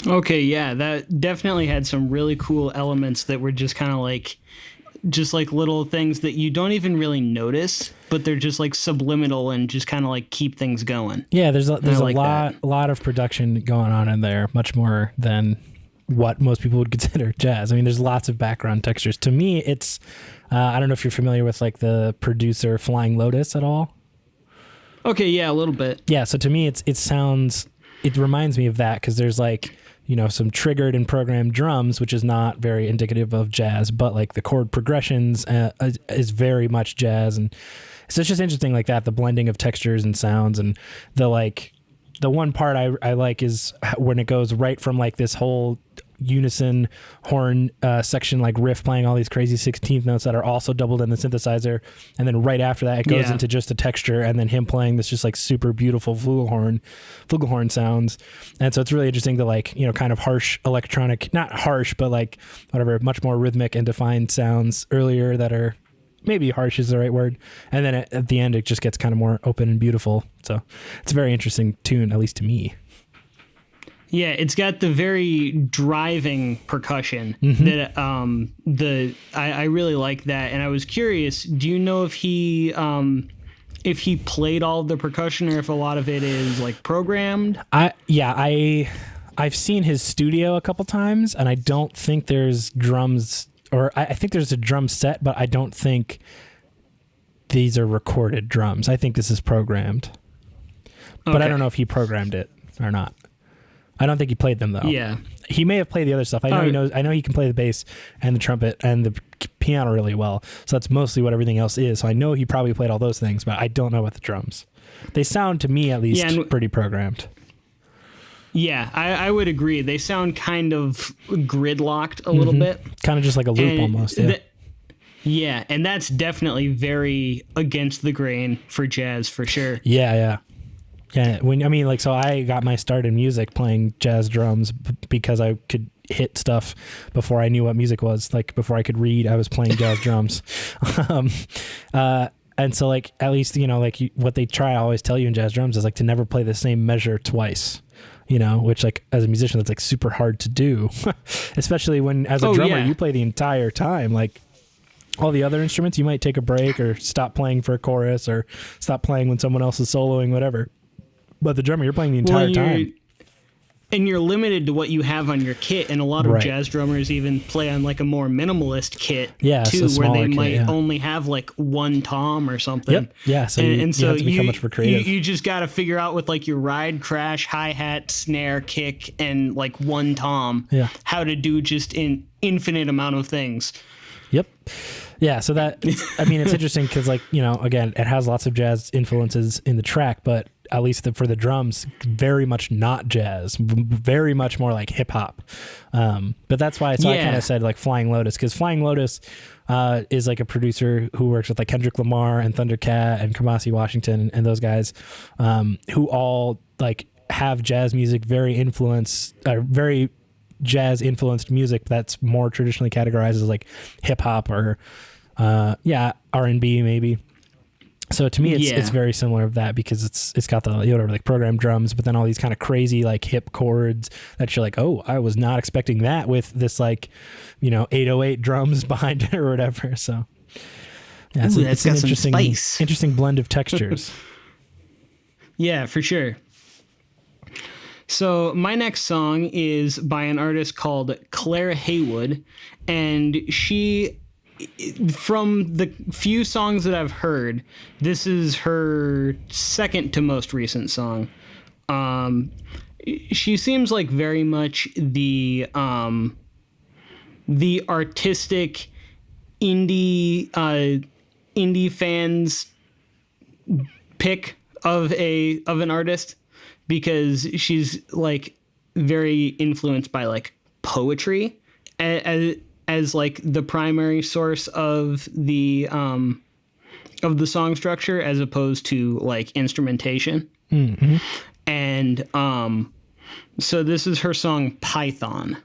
Okay, yeah, that definitely had some really cool elements that were just kind of like little things that you don't even really notice, but they're just like subliminal and just kind of like keep things going. Yeah, there's a like lot of production going on in there, much more than what most people would consider jazz. I mean, there's lots of background textures. To me, it's I don't know if you're familiar with like the producer Flying Lotus at all. Okay, yeah, a little bit. Yeah, so to me, it reminds me of that because there's like, you know, some triggered and programmed drums, which is not very indicative of jazz, but like the chord progressions is very much jazz. And so it's just interesting like that, the blending of textures and sounds. And the one part I like is when it goes right from like this whole unison horn section, like riff playing all these crazy 16th notes that are also doubled in the synthesizer, and then right after that it goes into just a texture, and then him playing this just like super beautiful flugelhorn sounds. And so it's really interesting to like, you know, kind of harsh electronic, not harsh, but like whatever, much more rhythmic and defined sounds earlier that are maybe harsh is the right word, and then at the end it just gets kind of more open and beautiful. So it's a very interesting tune, at least to me. Yeah, it's got the very driving percussion that I really like that. And I was curious, do you know if he played all of the percussion or if a lot of it is like programmed? I've seen his studio a couple times, and I don't think there's drums, or I think there's a drum set, but I don't think these are recorded drums. I think this is programmed. But I don't know if he programmed it or not. I don't think he played them though. Yeah, he may have played the other stuff. I know he can play the bass and the trumpet and the piano really well. So that's mostly what everything else is. So I know he probably played all those things, but I don't know about the drums. They sound to me at least pretty programmed. Yeah, I would agree. They sound kind of gridlocked a little bit, kind of just like a loop almost. Yeah, and that's definitely very against the grain for jazz for sure. Yeah. Yeah, so I got my start in music playing jazz drums because I could hit stuff before I knew what music was. Like before I could read, I was playing jazz drums. And so like, at least, you know, like what they try to always tell you in jazz drums is like to never play the same measure twice, you know, which like as a musician, that's like super hard to do, especially when as a drummer, you play the entire time. Like all the other instruments, you might take a break or stop playing for a chorus or stop playing when someone else is soloing, whatever. But the drummer, you're playing the entire time. And you're limited to what you have on your kit. And a lot of jazz drummers even play on like a more minimalist kit too, where they might only have like one tom or something. Yep. Yeah. So you have to become much more creative. You just got to figure out with like your ride, crash, hi-hat, snare, kick, and like one tom, how to do just an infinite amount of things. Yep. Yeah, so that, I mean, it's interesting because, like, you know, again, it has lots of jazz influences in the track, but at least for the drums, very much not jazz, very much more like hip hop. But that's why I kind of said like Flying Lotus, because Flying Lotus is like a producer who works with like Kendrick Lamar and Thundercat and Kamasi Washington and those guys who all like have jazz music, very jazz influenced music that's more traditionally categorized as like hip hop or R&B maybe. So to me it's very similar of that because it's got the whatever like programmed drums, but then all these kind of crazy like hip chords that you're like, oh, I was not expecting that with this like, you know, 808 drums behind it or whatever. So yeah, it's an interesting blend of textures. Yeah, for sure. So my next song is by an artist called Claire Heywood, and she, from the few songs that I've heard, this is her second to most recent song. She seems like very much the artistic indie fans pick of an artist, because she's like very influenced by like poetry as like the primary source of the song structure, as opposed to like instrumentation. Mm-hmm. And so this is her song Python.